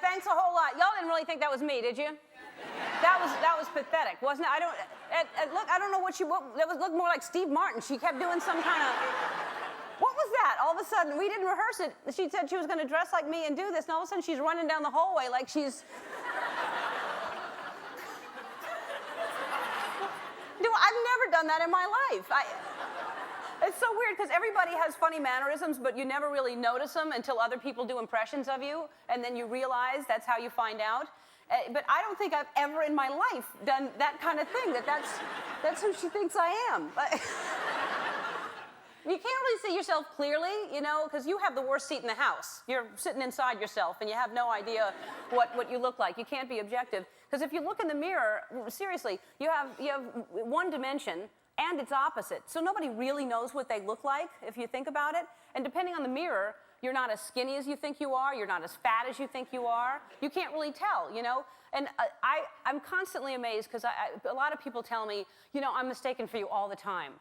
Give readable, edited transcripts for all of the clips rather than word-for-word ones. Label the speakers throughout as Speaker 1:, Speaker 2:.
Speaker 1: Thanks a whole lot. Y'all didn't really think that was me, did you? That was pathetic, wasn't it? Look, I don't know what that looked more like Steve Martin. She kept doing some kind of, what was that? All of a sudden, we didn't rehearse it. She said she was going to dress like me and do this, and all of a sudden she's running down the hallway like she's... I've never done that in my life. It's so weird because everybody has funny mannerisms, but you never really notice them until other people do impressions of you, and then you realize that's how you find out. But I don't think I've ever in my life done that kind of thing, that's who she thinks I am. You can't really see yourself clearly, you know, because you have the worst seat in the house. You're sitting inside yourself, and you have no idea what you look like. You can't be objective. Because if you look in the mirror, seriously, you have one dimension, and it's opposite. So nobody really knows what they look like, if you think about it. And depending on the mirror, you're not as skinny as you think you are. You're not as fat as you think you are. You can't really tell, you know? And I'm constantly amazed, because a lot of people tell me, you know, I'm mistaken for you all the time.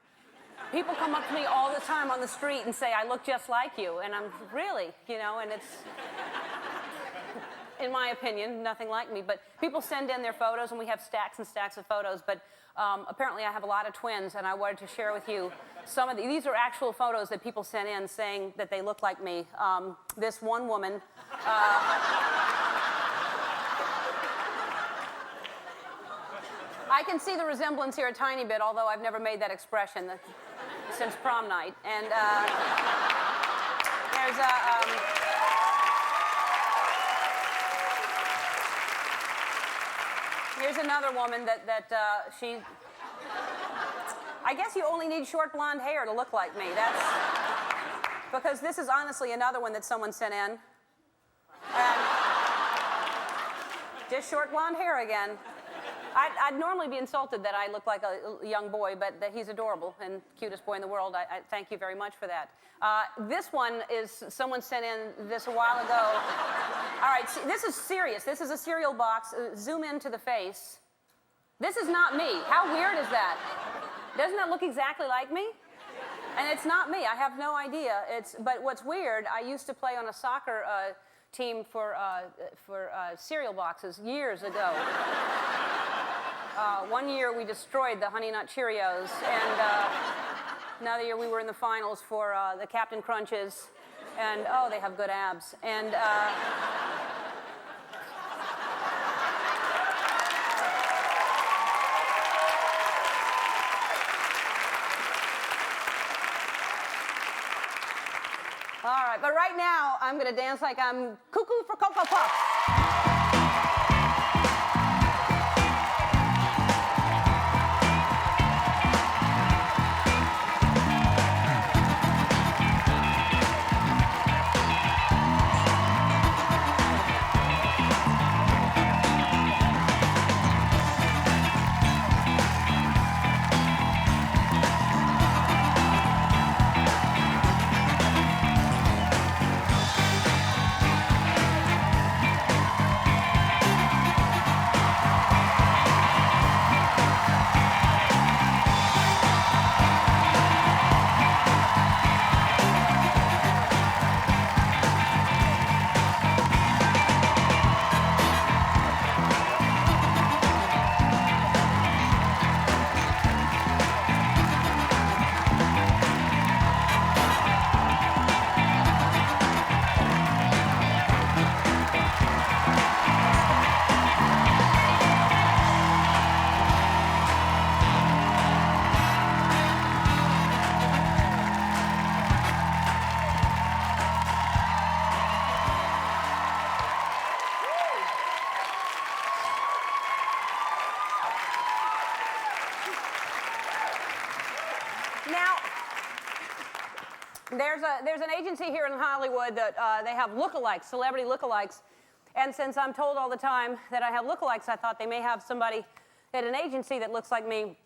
Speaker 1: People come up to me all the time on the street and say, I look just like you. And I'm, really? You know, and it's, in my opinion, nothing like me. But people send in their photos, and we have stacks and stacks of photos. But apparently I have a lot of twins, and I wanted to share with you some of these are actual photos that people sent in saying that they look like me. This one woman... I can see the resemblance here a tiny bit, although I've never made that expression since prom night. And there's a... here's another woman that she... I guess you only need short blonde hair to look like me. That's... Because this is honestly another one that someone sent in. And just short blonde hair again. I'd normally be insulted that I look like a young boy, but that he's adorable and cutest boy in the world. I thank you very much for that. This one is, someone sent in this a while ago. All right, see, this is serious. This is a cereal box. Zoom into the face. This is not me. How weird is that? Doesn't that look exactly like me? And it's not me. I have no idea. But what's weird, I used to play on a soccer team for cereal boxes years ago. One year we destroyed the Honey Nut Cheerios, and another year we were in the finals for the Captain Crunches, and oh, they have good abs. And all right, but right now I'm gonna dance like I'm cuckoo for Cocoa Puffs. There's an agency here in Hollywood that they have lookalikes, celebrity lookalikes. And since I'm told all the time that I have lookalikes, I thought they may have somebody at an agency that looks like me.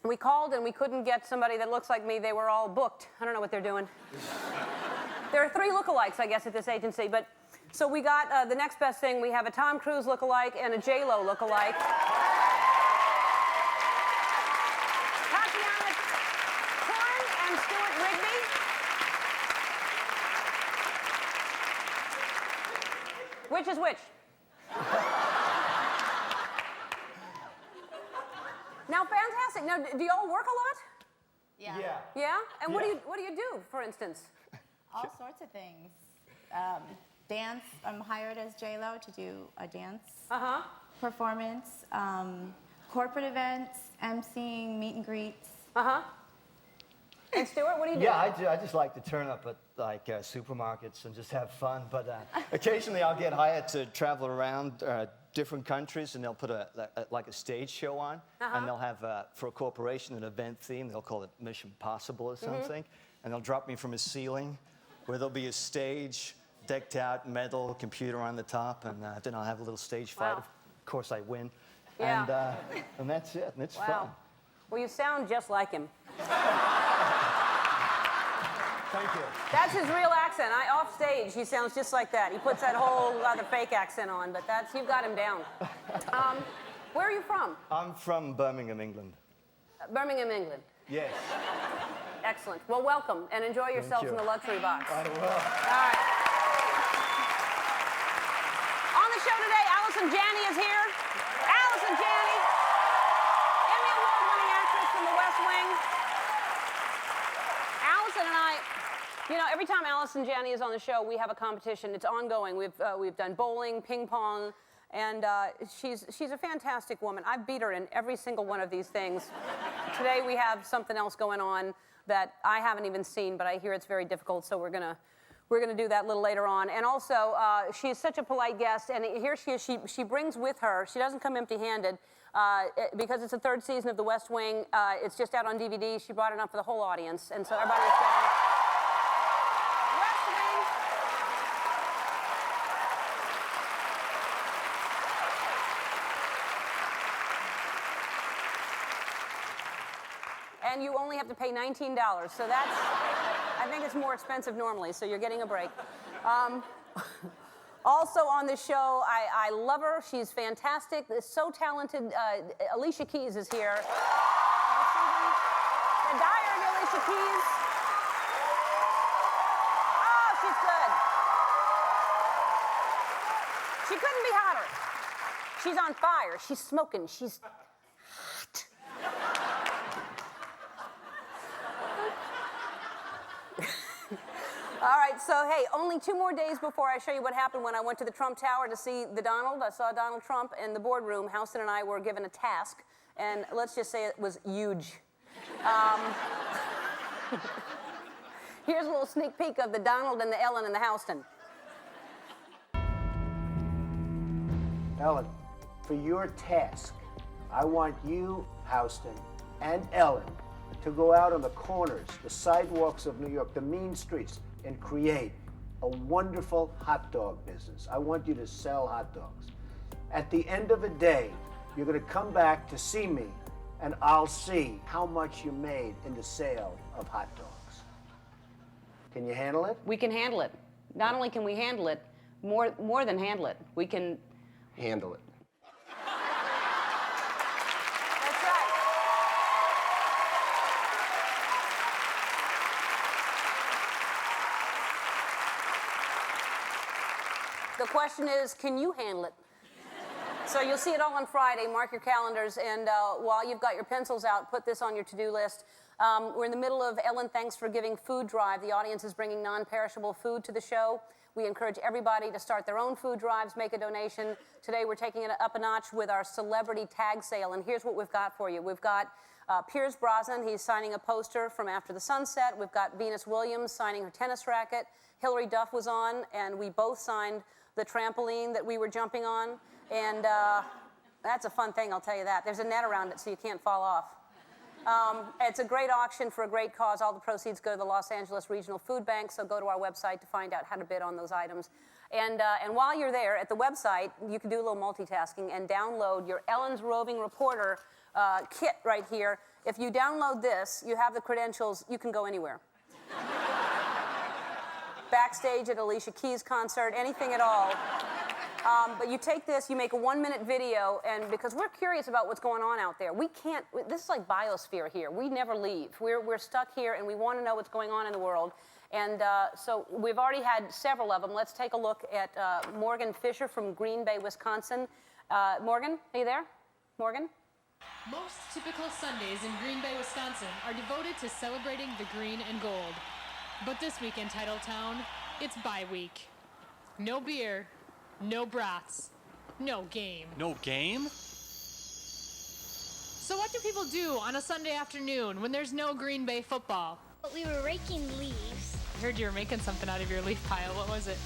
Speaker 1: We called and we couldn't get somebody that looks like me. They were all booked. I don't know what they're doing. There are 3 lookalikes, I guess, at this agency. But so we got the next best thing. We have a Tom Cruise lookalike and a J-Lo lookalike. Which is which? Now, fantastic. Now, do y'all work a lot?
Speaker 2: Yeah.
Speaker 1: Yeah? And what do you do, for instance?
Speaker 2: All sorts of things. Dance. I'm hired as J-Lo to do a dance performance. Corporate events, emceeing, meet and greets.
Speaker 1: And Stuart, what do you do?
Speaker 3: Yeah, I just like to turn up at like supermarkets and just have fun. But occasionally I'll get hired to travel around different countries, and they'll put like a stage show on, and they'll have for a corporation an event theme. They'll call it Mission Possible or something, and they'll drop me from a ceiling where there'll be a stage decked out, metal, computer on the top, and then I'll have a little stage fight.
Speaker 1: Wow.
Speaker 3: Of course, I win,
Speaker 1: Yeah.
Speaker 3: and that's it. And it's fun.
Speaker 1: Well, you sound just like him.
Speaker 3: Thank you.
Speaker 1: That's his real accent. Off stage, he sounds just like that. He puts that whole other fake accent on, but you've got him down. Where are you from?
Speaker 3: I'm from Birmingham, England.
Speaker 1: Birmingham, England.
Speaker 3: Yes.
Speaker 1: Excellent. Well, welcome, and enjoy yourself
Speaker 3: you.
Speaker 1: in the luxury box.
Speaker 3: I will.
Speaker 1: All right. On the show today, Alison Janney is here. Alison Janney, Emmy Award-winning actress from The West Wing. Allison and I, you know, every time Alison Janney is on the show, we have a competition. It's ongoing. We've done bowling, ping pong, and she's a fantastic woman. I've beat her in every single one of these things. Today we have something else going on that I haven't even seen, but I hear it's very difficult, so we're gonna do that a little later on. And also, she's such a polite guest, and here she is. She brings with her. She doesn't come empty-handed. Because it's the third season of The West Wing, it's just out on DVD. She brought it up for the whole audience, and so everybody is saying, West Wing. And you only have to pay $19, so that's, I think it's more expensive normally, so you're getting a break. Also on the show, I love her. She's fantastic. So talented. Alicia Keys is here. The diary of Alicia Keys. Oh, she's good. She couldn't be hotter. She's on fire. She's smoking. She's hot. All right, so hey, only 2 more days before I show you what happened when I went to the Trump Tower to see the Donald. I saw Donald Trump in the boardroom. Houston and I were given a task, and let's just say it was huge. Here's a little sneak peek of the Donald and the Ellen and the Houston.
Speaker 4: Ellen, for your task, I want you, Houston, and Ellen to go out on the corners, the sidewalks of New York, the mean streets, and create a wonderful hot dog business. I want you to sell hot dogs. At the end of the day, you're going to come back to see me, and I'll see how much you made in the sale of hot dogs. Can you handle it?
Speaker 1: We can handle it. Not only can we handle it, more than handle it, we can
Speaker 4: Handle it.
Speaker 1: That's right. The question is, can you handle it? So you'll see it all on Friday. Mark your calendars, and while you've got your pencils out, put this on your to-do list. We're in the middle of Ellen Thanks for Giving food drive. The audience is bringing non-perishable food to the show. We encourage everybody to start their own food drives, make a donation. Today we're taking it up a notch with our celebrity tag sale, and here's what we've got for you. We've got Pierce Brosnan. He's signing a poster from After the Sunset. We've got Venus Williams signing her tennis racket. Hillary Duff was on, and we both signed the trampoline that we were jumping on. And that's a fun thing, I'll tell you that. There's a net around it so you can't fall off. It's a great auction for a great cause. All the proceeds go to the Los Angeles Regional Food Bank, so go to our website to find out how to bid on those items. And while you're there at the website, you can do a little multitasking and download your Ellen's Roving Reporter kit right here. If you download this, you have the credentials, you can go anywhere. Backstage at Alicia Keys concert, anything at all. But you take this, you make a 1-minute video, and because we're curious about what's going on out there, we can't, this is like biosphere here. We never leave. We're stuck here, and we want to know what's going on in the world. And so we've already had several of them. Let's take a look at Morgan Fisher from Green Bay, Wisconsin. Morgan, are you there? Morgan?
Speaker 5: Most typical Sundays in Green Bay, Wisconsin are devoted to celebrating the green and gold. But this week in Titletown, it's bye week. No beer, no brats, no game.
Speaker 6: No game?
Speaker 5: So what do people do on a Sunday afternoon when there's no Green Bay football?
Speaker 7: We were raking leaves.
Speaker 5: I heard you were making something out of your leaf pile. What was it?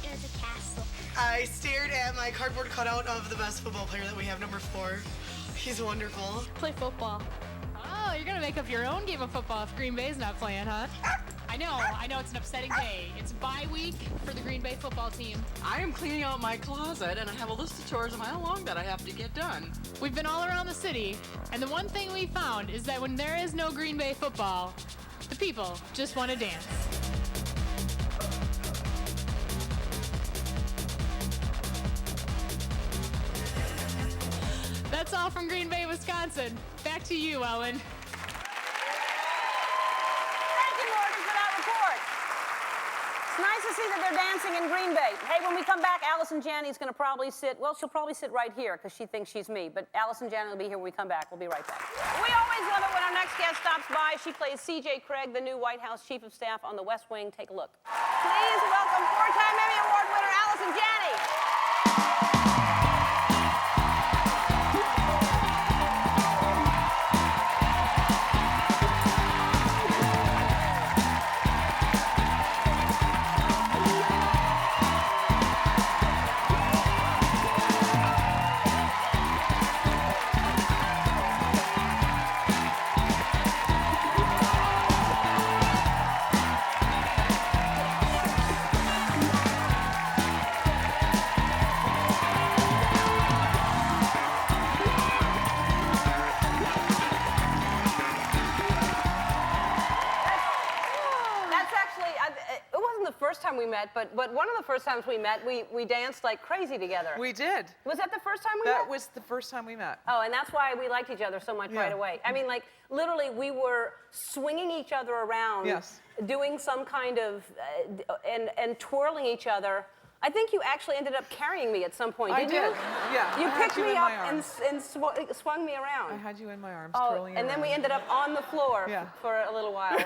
Speaker 7: It was a castle.
Speaker 8: I stared at my cardboard cutout of the best football player that we have, number 4. He's wonderful.
Speaker 7: Play football.
Speaker 5: Oh, you're gonna make up your own game of football if Green Bay's not playing, huh? I know it's an upsetting day. It's bye week for the Green Bay football team.
Speaker 9: I am cleaning out my closet, and I have a list of chores a mile long that I have to get done.
Speaker 5: We've been all around the city, and the one thing we found is that when there is no Green Bay football, the people just want to dance. That's all from Green Bay, Wisconsin. Back to you, Ellen.
Speaker 1: Thank you, Morgan, for that report. It's nice to see that they're dancing in Green Bay. Hey, when we come back, Allison Janney's going to probably sit, well, she'll probably sit right here because she thinks she's me. But Allison Janney will be here when we come back. We'll be right back. We always love it when our next guest stops by. She plays C.J. Craig, the new White House Chief of Staff on the West Wing. Take a look. Please welcome four-time Emmy Award winner Allison Janney. We met, but one of the first times we met, we danced like crazy together.
Speaker 9: We did.
Speaker 1: Was that the first time we met?
Speaker 9: That was the first time we met.
Speaker 1: Oh, and that's why we liked each other so much right away. I mean, like, literally, we were swinging each other around, doing some kind of, and twirling each other. I think you actually ended up carrying me at some point, didn't you?
Speaker 9: I did, yeah.
Speaker 1: You picked me up and swung me around.
Speaker 9: I had you in my arms,
Speaker 1: Oh,
Speaker 9: twirling you
Speaker 1: and then
Speaker 9: around.
Speaker 1: we ended up on the floor for a little while.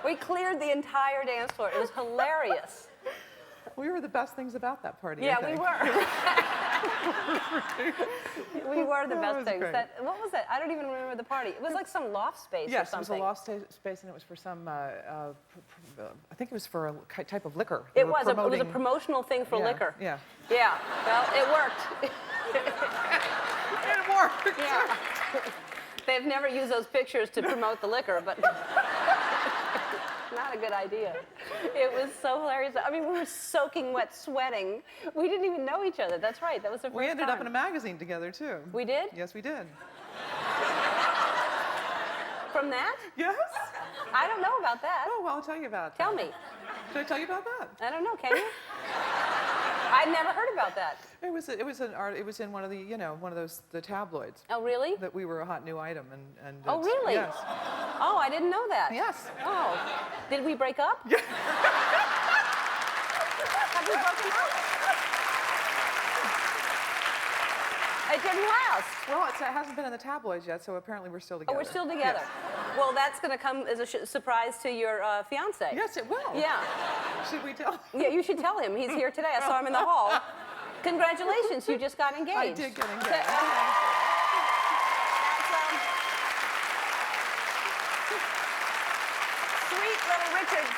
Speaker 1: We cleared the entire dance floor. It was hilarious.
Speaker 9: We were the best things about that party.
Speaker 1: Yeah,
Speaker 9: I think.
Speaker 1: we were. We were the best things.
Speaker 9: Great.
Speaker 1: What was that? I don't even remember the party. It was like some loft space or something.
Speaker 9: Yes, it was a loft space, and it was for some, I think it was for a type of liquor.
Speaker 1: It was a promotional thing for liquor.
Speaker 9: Yeah.
Speaker 1: Yeah, well, it worked.
Speaker 9: It worked.
Speaker 1: Yeah. They've never used those pictures to promote the liquor, but not a good idea. It was so hilarious. I mean, we were soaking wet, sweating. We didn't even know each other. That's right. That was the first time.
Speaker 9: We ended up in a magazine together, too.
Speaker 1: We did?
Speaker 9: Yes, we did.
Speaker 1: From that?
Speaker 9: Yes.
Speaker 1: I don't know about that.
Speaker 9: Oh, well, I'll tell you about that.
Speaker 1: Tell me.
Speaker 9: Should I tell you about that?
Speaker 1: I don't know. Can you? I'd never heard about that.
Speaker 9: It was in one of the the tabloids.
Speaker 1: Oh, really?
Speaker 9: That we were a hot new item and
Speaker 1: oh, really?
Speaker 9: Yes.
Speaker 1: Oh, I didn't know that.
Speaker 9: Yes.
Speaker 1: Oh, did we break up? Yeah. Have we broken up? It didn't last.
Speaker 9: Well, it hasn't been in the tabloids yet, so apparently we're still together.
Speaker 1: Oh, we're still together.
Speaker 9: Yes.
Speaker 1: Well, that's going to come as a surprise to your fiance.
Speaker 9: Yes, it will.
Speaker 1: Yeah.
Speaker 9: Should we tell him?
Speaker 1: Yeah, you should tell him. He's here today. I saw him in the hall. Congratulations, you just got engaged.
Speaker 9: I did get engaged.
Speaker 1: Sweet little Richard.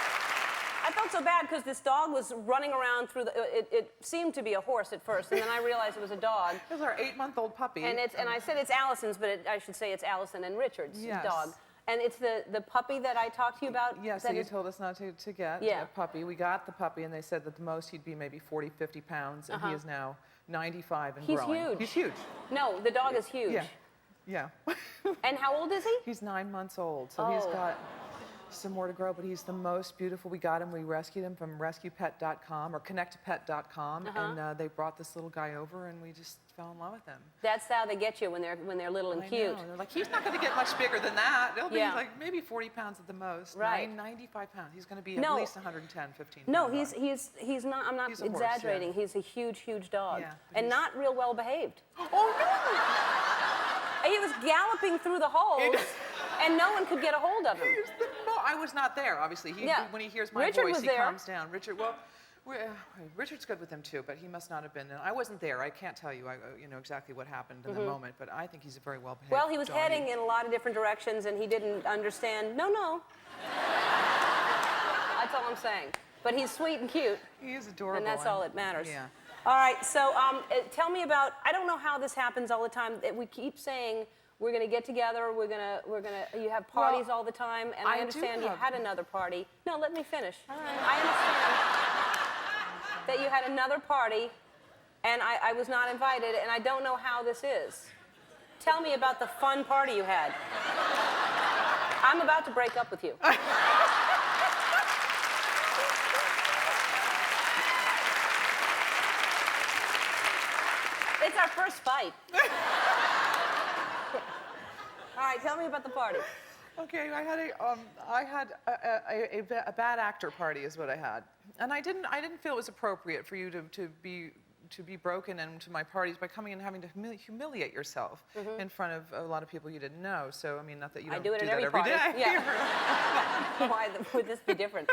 Speaker 1: I felt so bad because this dog was running around through the. It seemed to be a horse at first, and then I realized it was a dog.
Speaker 9: It was our 8-month-old puppy.
Speaker 1: And I said it's Allison's, but I should say it's Allison and Richard's dog. And it's the puppy that I talked to you about?
Speaker 9: Yes, that you told us not to get a puppy. We got the puppy, and they said that the most he'd be maybe 40, 50 pounds, and he is now 95 and growing.
Speaker 1: He's huge.
Speaker 9: He's huge.
Speaker 1: No, the dog is huge.
Speaker 9: Yeah.
Speaker 1: And how old is he?
Speaker 9: He's 9 months old, so he's got some more to grow, but he's the most beautiful. We got him, we rescued him from rescuepet.com or connectpet.com, and they brought this little guy over, and we just fell in love with him.
Speaker 1: That's how they get you when they're little and cute.
Speaker 9: Know. They're like, he's not going to get much bigger than that. He'll be like maybe 40 pounds at the most.
Speaker 1: Right.
Speaker 9: 95 pounds. He's going to be at least 110, 15
Speaker 1: No,
Speaker 9: pounds.
Speaker 1: he's not. I'm not exaggerating.
Speaker 9: Horse, yeah.
Speaker 1: He's a huge dog,
Speaker 9: Yeah,
Speaker 1: and not real well behaved.
Speaker 9: Oh no!
Speaker 1: He was galloping through the holes, and no one could get a hold of him.
Speaker 9: I was not there, obviously. When he hears my
Speaker 1: Richard
Speaker 9: voice,
Speaker 1: was
Speaker 9: he
Speaker 1: there.
Speaker 9: calms down. Richard's good with him too, but he must not have been. I wasn't there. I can't tell you, exactly what happened in the moment, but I think he's a very well behaved.
Speaker 1: Well, he was
Speaker 9: doggy.
Speaker 1: heading in a lot of different directions, and he didn't understand. No. That's all I'm saying. But he's sweet and cute.
Speaker 9: He is adorable.
Speaker 1: And that's all that matters.
Speaker 9: Yeah.
Speaker 1: All right, so tell me about, I don't know how this happens all the time. We keep saying we're going to get together, you have parties all the time, and I understand you had another party. No, let me finish. All right. I understand that you had another party, and I was not invited, and I don't know how this is. Tell me about the fun party you had. I'm about to break up with you. It's our first fight. All right, tell me about the party.
Speaker 9: Okay, I had a bad actor party is what I had, and I didn't feel it was appropriate for you to be broken into my parties by coming and having to humiliate yourself in front of a lot of people you didn't know. So I mean, not that you don't
Speaker 1: do it
Speaker 9: do
Speaker 1: at
Speaker 9: that
Speaker 1: every
Speaker 9: every
Speaker 1: party.
Speaker 9: day.
Speaker 1: Yeah. Why would this be different?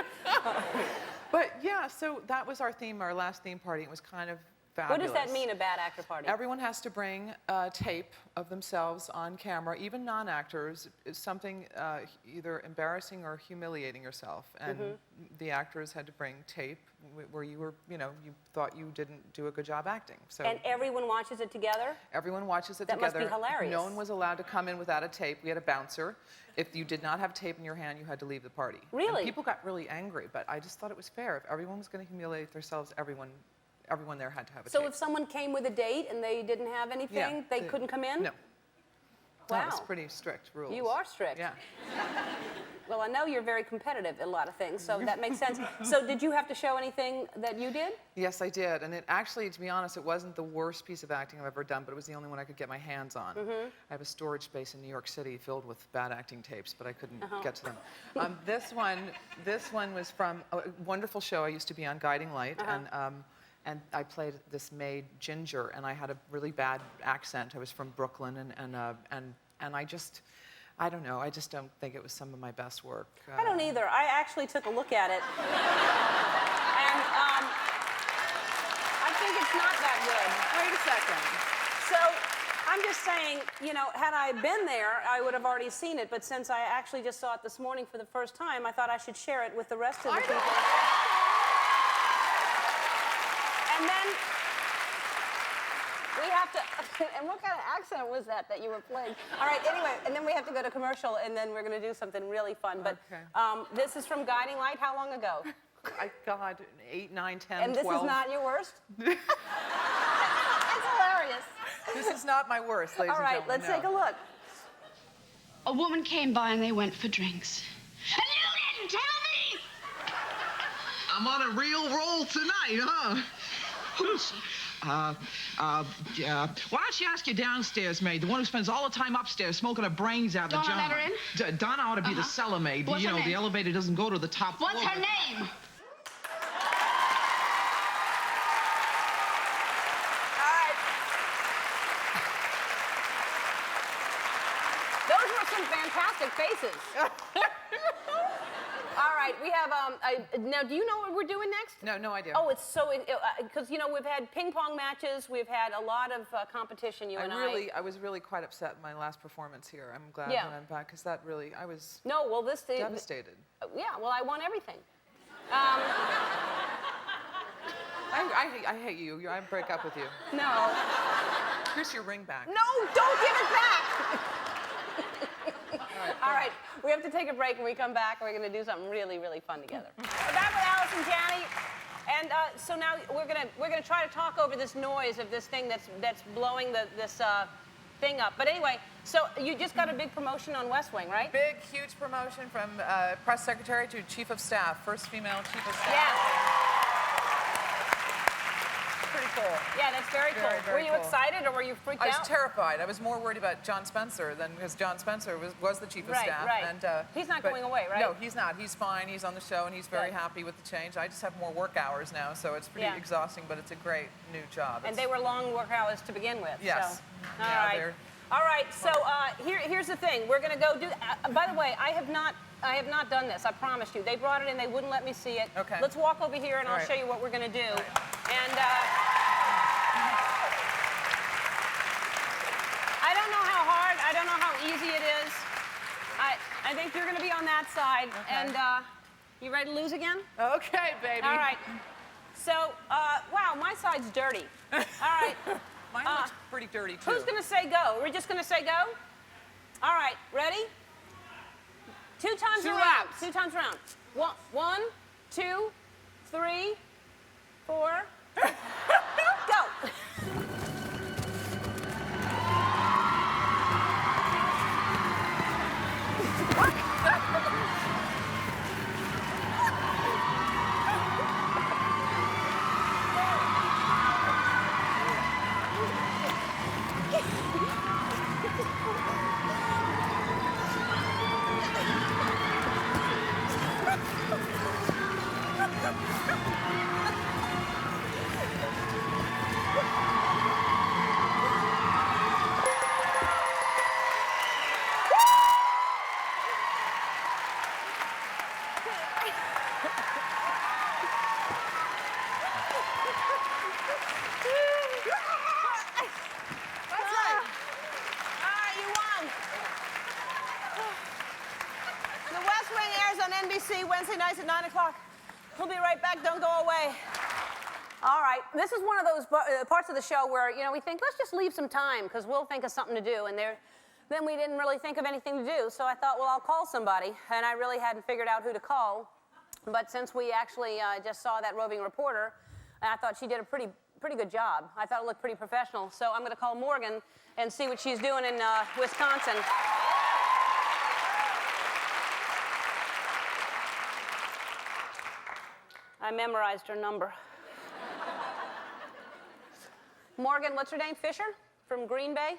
Speaker 9: But yeah, so that was our theme, our last theme party. It was kind of fabulous.
Speaker 1: What does that mean, a bad actor party?
Speaker 9: Everyone has to bring tape of themselves on camera, even non-actors. It's something either embarrassing or humiliating yourself. And the actors had to bring tape where you were, you thought you didn't do a good job acting. So
Speaker 1: and everyone watches it together?
Speaker 9: Everyone watches it
Speaker 1: that
Speaker 9: together.
Speaker 1: That must be hilarious.
Speaker 9: No one was allowed to come in without a tape. We had a bouncer. If you did not have tape in your hand, you had to leave the party.
Speaker 1: Really?
Speaker 9: And people got really angry, but I just thought it was fair. If everyone was going to humiliate themselves, everyone there had to have a tape.
Speaker 1: So if someone came with a date and they didn't have anything, they couldn't come in?
Speaker 9: No.
Speaker 1: Wow.
Speaker 9: That was pretty strict rules.
Speaker 1: You are strict.
Speaker 9: Yeah.
Speaker 1: Well, I know you're very competitive in a lot of things, so that makes sense. So did you have to show anything that you did?
Speaker 9: Yes, I did. And it actually, to be honest, it wasn't the worst piece of acting I've ever done, but it was the only one I could get my hands on. I have a storage space in New York City filled with bad acting tapes, but I couldn't get to them. This one was from a wonderful show I used to be on, Guiding Light, and I played this maid, Ginger, and I had a really bad accent. I was from Brooklyn, and I don't know. I just don't think it was some of my best work.
Speaker 1: I don't either. I actually took a look at it, and I think it's not that good.
Speaker 9: Wait a second.
Speaker 1: So I'm just saying, had I been there, I would have already seen it. But since I actually just saw it this morning for the first time, I thought I should share it with the rest of the people. And then we have to, and what kind of accent was that you were playing? All right, anyway, and then we have to go to commercial, and then we're going to do something really fun. But this is from Guiding Light. How long ago?
Speaker 9: God, 8, 9, 10,
Speaker 1: and
Speaker 9: 12.
Speaker 1: And this is not your worst? It's hilarious.
Speaker 9: This is not my worst, ladies and gentlemen.
Speaker 1: All right, let's take a look.
Speaker 6: A woman came by and they went for drinks. And you didn't tell me!
Speaker 10: I'm on a real roll tonight, huh?
Speaker 6: Who's she?
Speaker 10: Why don't you ask your downstairs maid, the one who spends all the time upstairs smoking her brains out of the jar.
Speaker 6: Donna, let her in?
Speaker 10: Donna ought to be the cellar maid.
Speaker 6: What's her name?
Speaker 10: The elevator doesn't go to the top floor.
Speaker 6: What's her name?
Speaker 1: Those were some fantastic faces. All right, we have, now do you know what we're doing next?
Speaker 9: No idea.
Speaker 1: Oh, it's so, because, we've had ping pong matches, we've had a lot of competition, you and I.
Speaker 9: I was really quite upset in my last performance here. I'm glad
Speaker 1: Yeah.
Speaker 9: that I'm back, because that really, I was devastated.
Speaker 1: Yeah, well, I won everything.
Speaker 9: I hate you. I break up with you.
Speaker 1: No.
Speaker 9: Here's your ring back.
Speaker 1: No, don't give it back! All right, we have to take a break. When we come back, we're going to do something really, really fun together. We're back with Allison Janney, and so now we're going to try to talk over this noise of this thing that's blowing this thing up. But anyway, so you just got a big promotion on West Wing, right?
Speaker 9: Big, huge promotion from press secretary to chief of staff. First female chief of staff.
Speaker 1: Yeah.
Speaker 9: Pretty cool.
Speaker 1: Yeah, that's very cool.
Speaker 9: Very
Speaker 1: Were you
Speaker 9: cool.
Speaker 1: excited or were you freaked out?
Speaker 9: I was terrified. I was more worried about John Spencer than because John Spencer was the chief of staff.
Speaker 1: Right.
Speaker 9: And,
Speaker 1: he's not
Speaker 9: but
Speaker 1: going away, right?
Speaker 9: No, he's not. He's fine. He's on the show and he's very
Speaker 1: Good.
Speaker 9: happy with the change. I just have more work hours now, so it's pretty exhausting, but it's a great new job.
Speaker 1: And they were long work hours to begin with.
Speaker 9: Yes.
Speaker 1: So.
Speaker 9: Yeah,
Speaker 1: All right.
Speaker 9: they're-
Speaker 1: All right. So here's the thing. We're going to go do. By the way, I have not done this. I promised you. They brought it in. They wouldn't let me see it.
Speaker 9: Okay.
Speaker 1: Let's walk over here and
Speaker 9: All
Speaker 1: I'll
Speaker 9: right.
Speaker 1: show you what we're going to do. And I don't know how hard. I don't know how easy it is. I think you're going to be on that side.
Speaker 9: Okay.
Speaker 1: And you ready to lose again?
Speaker 9: Okay, baby.
Speaker 1: All right. So, wow, my side's dirty. All right.
Speaker 9: Mine looks pretty dirty, too.
Speaker 1: Who's going to say go? Are we just going to say go? All right, ready? 2 times
Speaker 9: Two
Speaker 1: around.
Speaker 9: laps.
Speaker 1: 2 times around. 1, 2, 3, 4. Go. NBC Wednesday nights at 9 o'clock. We'll be right back. Don't go away. All right. This is one of those parts of the show where, you know, we think, let's just leave some time because we'll think of something to do. And then we didn't really think of anything to do. So I thought, well, I'll call somebody. And I really hadn't figured out who to call. But since we actually just saw that roving reporter, I thought she did a pretty good job. I thought it looked pretty professional. So I'm going to call Morgan and see what she's doing in Wisconsin. I memorized her number. Morgan, what's her name? Fisher? From Green Bay?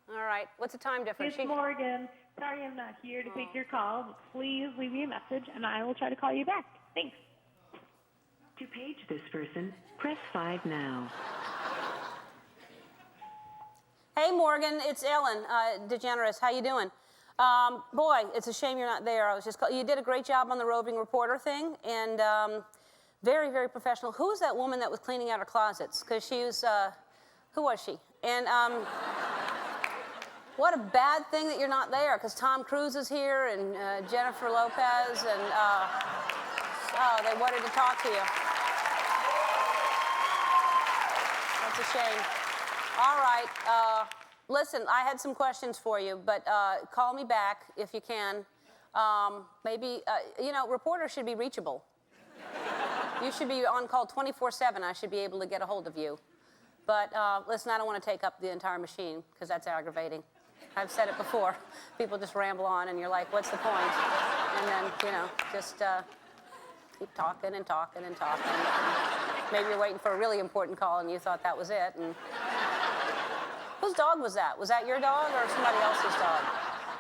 Speaker 1: All right. What's the time difference?
Speaker 11: It's Morgan. Sorry I'm not here to take your call, but please leave me a message and I will try to call you back. Thanks.
Speaker 12: To page this person, press 5 now.
Speaker 1: Hey, Morgan, it's Ellen DeGeneres. How you doing? Boy, it's a shame you're not there. I was just you did a great job on the roving reporter thing, and very, very professional. Who was that woman that was cleaning out her closets? Because she was, who was she? And what a bad thing that you're not there, because Tom Cruise is here, and Jennifer Lopez, and oh, they wanted to talk to you. That's a shame. All right. Listen, I had some questions for you, but call me back if you can. Maybe, you know, reporters should be reachable. You should be on call 24/7. I should be able to get a hold of you. But listen, I don't want to take up the entire machine because that's aggravating. I've said it before. People just ramble on, and you're like, what's the point? And then, you know, just keep talking and talking and talking. Maybe you're waiting for a really important call, and you thought that was it. And whose dog was that? Was that your dog or somebody else's dog?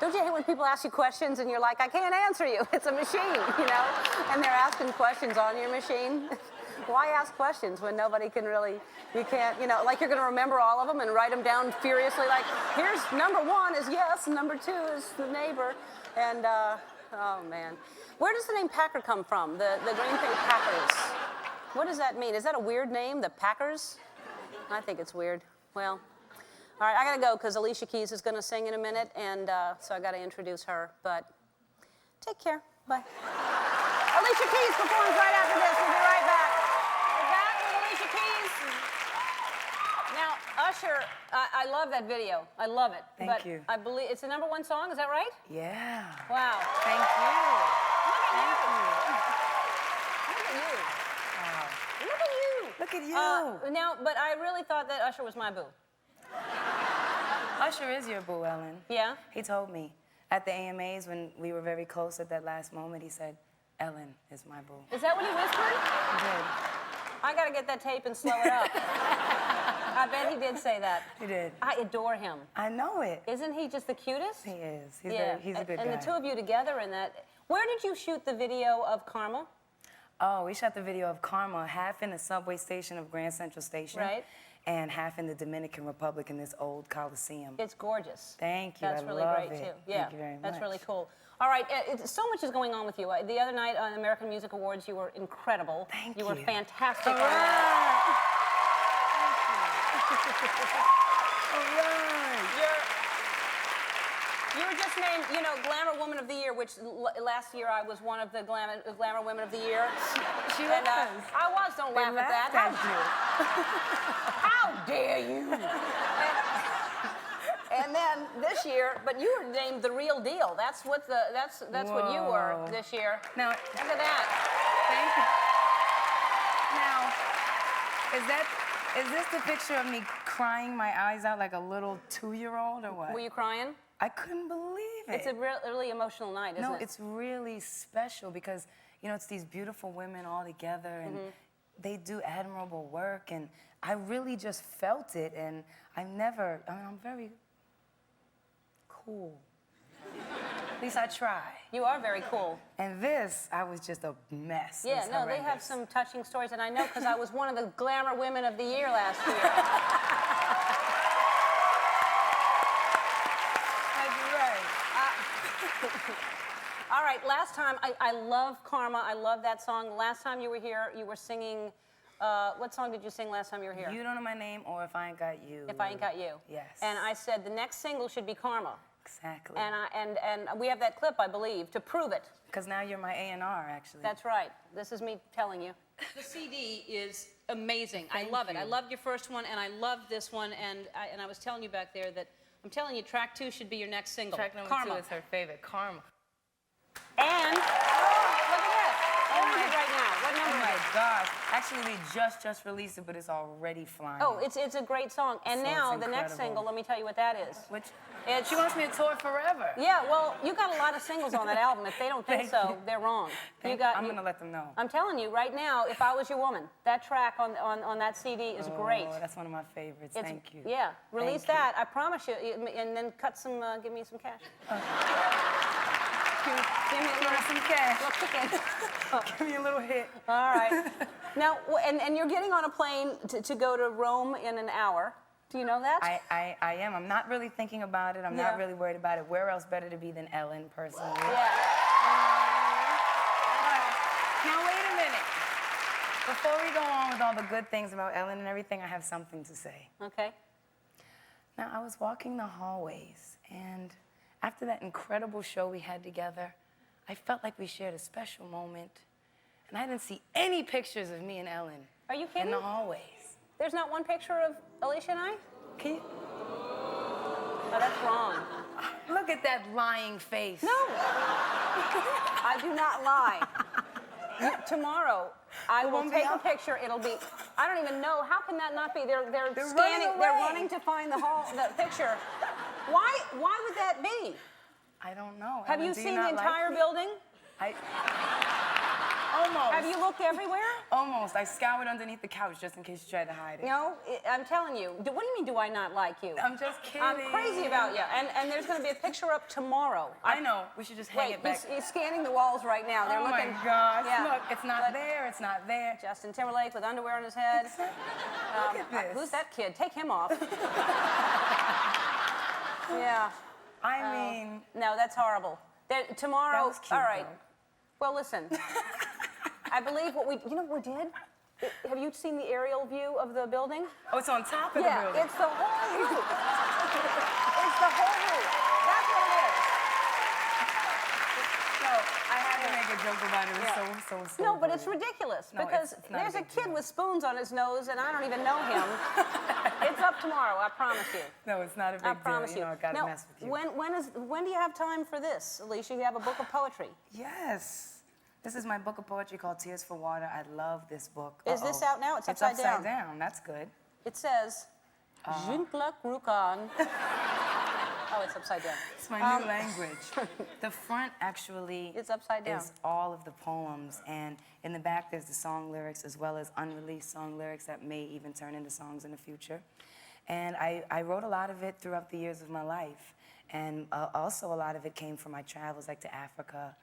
Speaker 1: Don't you hate when people ask you questions and you're like, I can't answer you. It's a machine, you know? And they're asking questions on your machine. Why ask questions when nobody can really, you can't, you know, like you're going to remember all of them and write them down furiously, like, here's number 1 is yes, and number 2 is the neighbor. And, oh, man. Where does the name Packer come from, the Green Bay Packers? What does that mean? Is that a weird name, the Packers? I think it's weird. Well, all right, I got to go because Alicia Keys is going to sing in a minute, and so I got to introduce her. But take care. Bye. Alicia Keys performs right after this. We'll be right back. We're back with Alicia Keys. Now, Usher, I love that video. I love it.
Speaker 13: Thank you.
Speaker 1: I believe it's the #1 song. Is that right?
Speaker 13: Yeah.
Speaker 1: Wow.
Speaker 13: Thank you. Thank you.
Speaker 1: Look at you.
Speaker 13: Wow.
Speaker 1: Look at you.
Speaker 13: Look at you.
Speaker 1: Now, but I really thought that Usher was my boo.
Speaker 14: Usher is your boo, Ellen.
Speaker 1: Yeah?
Speaker 14: He told me at the AMAs when we were very close at that last moment, he said, Ellen is my boo.
Speaker 1: Is that what he whispered?
Speaker 14: He did.
Speaker 1: I gotta get that tape and slow it up. I bet he did say that.
Speaker 14: He did.
Speaker 1: I adore him.
Speaker 14: I know it.
Speaker 1: Isn't he just the cutest?
Speaker 14: He is. He's, he's a good guy.
Speaker 1: And the two of you together in that. Where did you shoot the video of Karma?
Speaker 14: Oh, we shot the video of Karma, half in the subway station of Grand Central Station.
Speaker 1: Right.
Speaker 14: And half in the Dominican Republic in this old Coliseum.
Speaker 1: It's gorgeous.
Speaker 14: Thank you.
Speaker 1: That's
Speaker 14: I
Speaker 1: really
Speaker 14: love
Speaker 1: great,
Speaker 14: it.
Speaker 1: too. Yeah,
Speaker 14: Thank you very much.
Speaker 1: that's really cool. All right, so much is going on with you. The other night on American Music Awards, you were incredible.
Speaker 14: Thank
Speaker 1: you.
Speaker 14: you.
Speaker 1: were fantastic.
Speaker 14: All
Speaker 1: on that.
Speaker 14: All right.
Speaker 1: You were just named, Glamour Woman of the Year, which last year I was one of the Glamour Women of the Year.
Speaker 14: She
Speaker 1: and,
Speaker 14: was.
Speaker 1: I was. Don't laugh at that. How dare you? And then this year, but you were named the real deal. That's what what you were this year.
Speaker 14: Now,
Speaker 1: look at that.
Speaker 14: Thank you. Now, is this the picture of me crying my eyes out like a little 2-year-old or what?
Speaker 1: Were you crying?
Speaker 14: I couldn't believe it.
Speaker 1: It's a really emotional night, isn't it?
Speaker 14: No, it's really special because, it's these beautiful women all together and they do admirable work and I really just felt it and I'm very cool. At least I try.
Speaker 1: You are very cool.
Speaker 14: And this, I was just a mess.
Speaker 1: Yeah, no, they have some touching stories, and I know because I was one of the Glamour Women of the Year last year.
Speaker 14: That's right.
Speaker 1: All right, last time, I love Karma. I love that song. Last time you were here, you were singing, what song did you sing last time you were here?
Speaker 14: You Don't Know My Name or If I Ain't Got You.
Speaker 1: If I Ain't Got You.
Speaker 14: Yes.
Speaker 1: And I said the next single should be Karma.
Speaker 14: Exactly.
Speaker 1: And we have that clip, I believe, to prove it.
Speaker 14: Because now you're my A&R, actually.
Speaker 1: That's right. This is me telling you. The CD is amazing. I love it. I loved your first one, and I loved this one, and I was telling you back there that I'm telling you, track 2 should be your next single.
Speaker 14: Track number
Speaker 1: Karma.
Speaker 14: 2 is her favorite, Karma.
Speaker 1: And look at this. What is it right now? What number
Speaker 14: Oh
Speaker 1: is
Speaker 14: my
Speaker 1: it?
Speaker 14: gosh. Actually, we just released it, but it's already flying.
Speaker 1: Oh, it's a great song. And
Speaker 14: So
Speaker 1: now
Speaker 14: it's
Speaker 1: the next
Speaker 14: incredible.
Speaker 1: single, let me tell you what that is.
Speaker 14: Which? She wants me to tour forever.
Speaker 1: Yeah, well, you got a lot of singles on that album. If they don't think so, they're wrong.
Speaker 14: I'm going to let them know.
Speaker 1: I'm telling you right now, If I Was Your Woman, that track on that CD is great.
Speaker 14: Oh, that's one of my favorites. Thank you.
Speaker 1: Yeah, release that. I promise you, and then cut some, give me some cash. Give me
Speaker 14: some cash.
Speaker 1: Give
Speaker 14: me a little hit.
Speaker 1: All right. Now, and you're getting on a plane to go to Rome in an hour. Do you know that?
Speaker 14: I am. I'm not really thinking about it. I'm not really worried about it. Where else better to be than Ellen, personally?
Speaker 1: Yeah.
Speaker 14: Now, wait a minute. Before we go on with all the good things about Ellen and everything, I have something to say.
Speaker 1: Okay.
Speaker 14: Now, I was walking the hallways, and after that incredible show we had together, I felt like we shared a special moment, and I didn't see any pictures of me and Ellen.
Speaker 1: Are you kidding?
Speaker 14: In the hallways.
Speaker 1: There's not one picture of Alicia and I?
Speaker 14: Can you?
Speaker 1: Oh, that's wrong.
Speaker 14: Look at that lying face.
Speaker 1: No. I do not lie. Tomorrow, I will take a picture. It'll be, I don't even know. How can that not be? They're scanning. They're running to find the picture. Why would that be?
Speaker 14: I don't know.
Speaker 1: Have you seen the entire building?
Speaker 14: Almost.
Speaker 1: Have you looked everywhere?
Speaker 14: Almost. I scoured underneath the couch just in case you tried to hide it.
Speaker 1: No, I'm telling you. What do you mean, do I not like you?
Speaker 14: I'm just kidding.
Speaker 1: I'm crazy about you. And there's going to be a picture up tomorrow.
Speaker 14: I know. We should just hang it back.
Speaker 1: He's scanning the walls right now. They're looking.
Speaker 14: Oh my gosh.
Speaker 1: Yeah.
Speaker 14: Look, it's not there. It's not there.
Speaker 1: Justin Timberlake with underwear on his head.
Speaker 14: Look at this.
Speaker 1: Who's that kid? Take him off. Yeah.
Speaker 14: I mean.
Speaker 1: No, that's horrible. Tomorrow.
Speaker 14: That was cute,
Speaker 1: all right.
Speaker 14: though.
Speaker 1: Well, listen. I believe you know what we did? Have you seen the aerial view of the building?
Speaker 14: Oh, it's on top of the building.
Speaker 1: Yeah, it's the whole roof. It's the whole roof. That's what it is.
Speaker 14: So I had to make a joke about it. It's so
Speaker 1: No, but it's ridiculous because
Speaker 14: it's not
Speaker 1: there's a
Speaker 14: big
Speaker 1: kid with spoons on his nose and I don't even know him. It's up tomorrow, I promise you.
Speaker 14: No, it's not a big deal.
Speaker 1: I promise you.
Speaker 14: You know, I gotta
Speaker 1: now,
Speaker 14: mess with you.
Speaker 1: When do you have time for this, Alicia? You have a book of poetry.
Speaker 14: Yes. This is my book of poetry called Tears for Water. I love this book.
Speaker 1: Is this out now? It's upside down.
Speaker 14: It's upside down. That's good.
Speaker 1: It says, Junklak Rukan. Oh, it's upside down.
Speaker 14: It's my new language. The front actually
Speaker 1: It's upside down.
Speaker 14: is all of the poems, and in the back there's the song lyrics as well as unreleased song lyrics that may even turn into songs in the future. And I wrote a lot of it throughout the years of my life, and also a lot of it came from my travels, like to Africa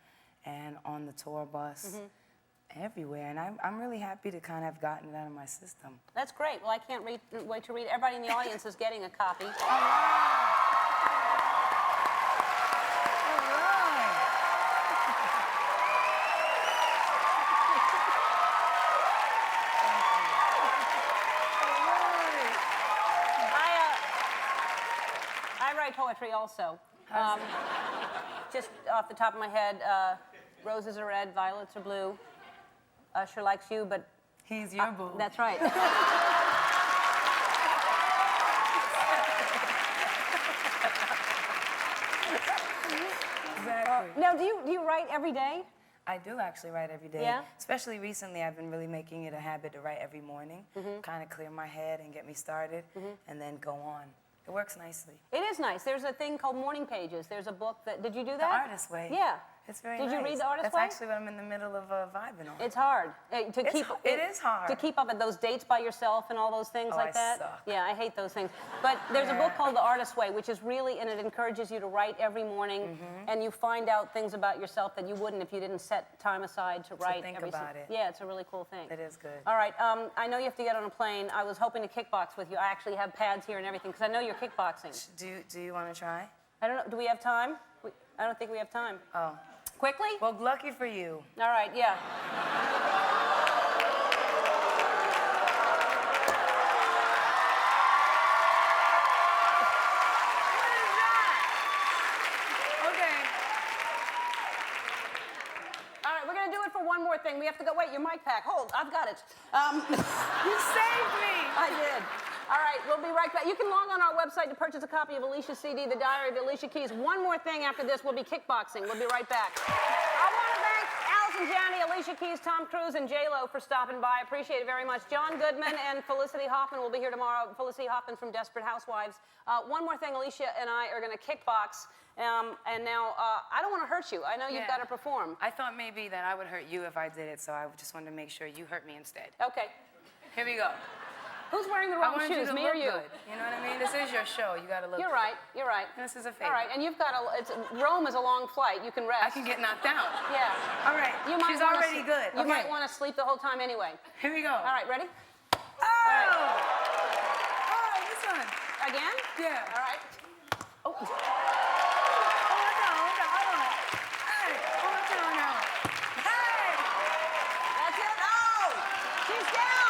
Speaker 14: and on the tour bus. Everywhere, and I'm really happy to kind of have gotten it out of my system.
Speaker 1: That's great. Well, I can't wait to read it. Everybody in the audience is getting a copy. I write poetry also. Just off the top of my head, roses are red, violets are blue. Usher likes you, but...
Speaker 14: He's your boo.
Speaker 1: That's right.
Speaker 14: Exactly.
Speaker 1: Now, do you write every day?
Speaker 14: I do actually write every day.
Speaker 1: Yeah?
Speaker 14: Especially recently, I've been really making it a habit to write every morning, kind of clear my head and get me started, and then go on. It works nicely.
Speaker 1: It is nice. There's a thing called Morning Pages. There's a book that... Did you do that?
Speaker 14: The Artist's Way.
Speaker 1: Yeah.
Speaker 14: It's very
Speaker 1: Did
Speaker 14: nice.
Speaker 1: you read The Artist's
Speaker 14: That's
Speaker 1: Way?
Speaker 14: actually what I'm in the middle of vibing on.
Speaker 1: It's hard.
Speaker 14: It is hard.
Speaker 1: To keep up with those dates by yourself and all those things like
Speaker 14: I
Speaker 1: that.
Speaker 14: suck.
Speaker 1: Yeah, I hate those things. But there's a book called The Artist's Way, which is really, and it encourages you to write every morning, and you find out things about yourself that you wouldn't if you didn't set time aside to write.
Speaker 14: think
Speaker 1: every
Speaker 14: about it.
Speaker 1: Yeah, it's a really cool thing.
Speaker 14: It is good.
Speaker 1: All right, I know you have to get on a plane. I was hoping to kickbox with you. I actually have pads here and everything, because I know you're kickboxing.
Speaker 14: Do you want to try?
Speaker 1: I don't know, do we have time? I don't think we have time.
Speaker 14: Oh.
Speaker 1: Quickly?
Speaker 14: Well, lucky for you.
Speaker 1: All right, yeah. One more thing. We have to go. Wait, your mic pack. Hold. I've got it.
Speaker 14: You saved me.
Speaker 1: I did. All right, we'll be right back. You can log on our website to purchase a copy of Alicia's CD, The Diary of Alicia Keys. One more thing after this. We'll be kickboxing. We'll be right back. I want to thank Allison Janney, Alicia Keys, Tom Cruise, and J-Lo for stopping by. I appreciate it very much. John Goodman and Felicity Hoffman will be here tomorrow. Felicity Hoffman from Desperate Housewives. One more thing. Alicia and I are going to kickbox. And now, I don't want to hurt you. I know you've got to perform.
Speaker 14: I thought maybe that I would hurt you if I did it, so I just wanted to make sure you hurt me instead.
Speaker 1: Okay.
Speaker 14: Here we go.
Speaker 1: Who's wearing the wrong shoes, me or you?
Speaker 14: Good. You know what I mean? This is your show. You got to look
Speaker 1: You're right. You're right.
Speaker 14: This is a favor.
Speaker 1: All right, and you've got Rome is a long flight. You can rest.
Speaker 14: I can get knocked out.
Speaker 1: Yeah.
Speaker 14: All right. She's already good.
Speaker 1: You might want to sleep the whole time anyway.
Speaker 14: Here we go.
Speaker 1: All right, ready?
Speaker 14: Oh! Right. Oh, this one.
Speaker 1: Again?
Speaker 14: Yeah.
Speaker 1: All right. Oh. That's it. Oh! She's down!